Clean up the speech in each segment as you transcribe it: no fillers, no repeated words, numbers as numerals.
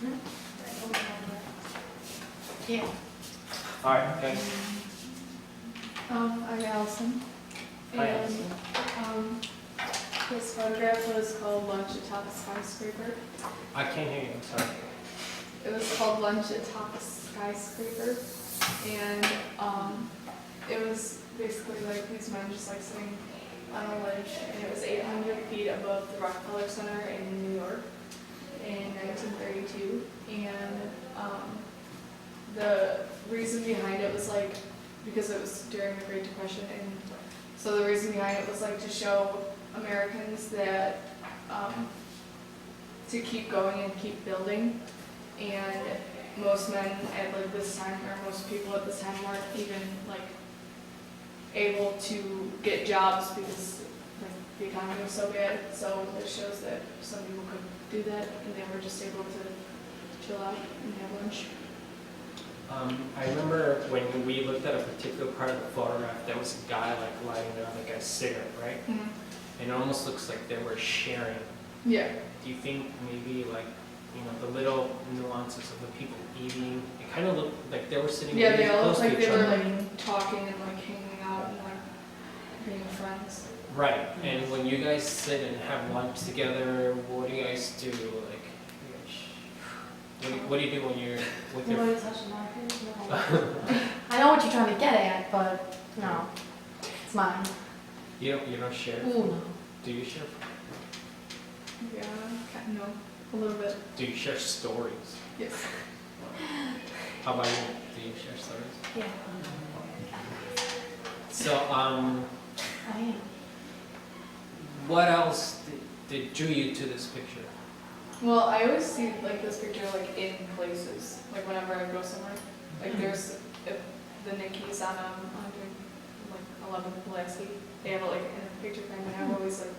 Yeah. All right, thanks. I'm Allison. Hi, And, Allison. this photograph was called Lunch Atop a Skyscraper. I can't hear you, I'm sorry. It was called Lunch Atop a Skyscraper. And, it was basically like these men just like sitting on a ledge, and it was 800 feet above the Rockefeller Center in New York in 1932. And, the reason behind it was like, because it was during the Great Depression, and so the reason behind it was like to show Americans that, to keep going and keep building. And most men at like this time, or most people at this time, weren't even like able to get jobs because like the economy was so bad. So it shows that some people could do that, and they were just able to chill out and have lunch. I remember when we looked at a particular part of the photograph, there was a guy like lighting down like a cigarette, right? And it almost looks like they were sharing. Yeah. Do you think maybe like, you know, the little nuances of the people eating, it kind of looked like they were sitting Yeah, really they all close look to like each they were other. like talking and like hanging out and like being friends. Right, and when you guys sit and have lunch together, what do you guys do? Like, what do you do when you're with You your? want to touch my face? No. I know what you're trying to get at, but no, it's mine. You don't share? Ooh, no. Do you share? Yeah, no, a little bit. Do you share stories? Yes. How about you? Do you share stories? Yeah, So, I am. what else did drew you to this picture? Well, I always see like this picture like in places, like whenever I go somewhere. Like there's if the Nickies on like 11th Pulaski, they have it like in a picture frame, and I've always like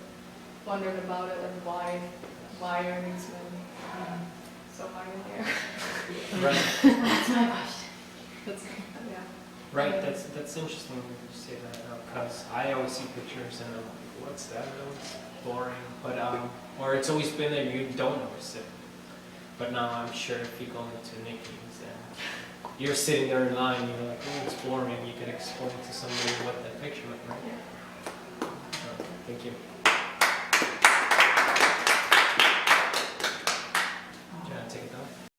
wondered about it, like why are these men so high in the air? Right, That's my question. That's yeah. right. That's interesting when you say that because I always see pictures and I'm like, what's that? That looks boring. But or it's always been there. You don't notice it. But now I'm sure if you go into Nicki's and you're sitting there in line, you're like, oh, it's boring. You could explain to somebody what that picture looked like. Yeah. Thank you.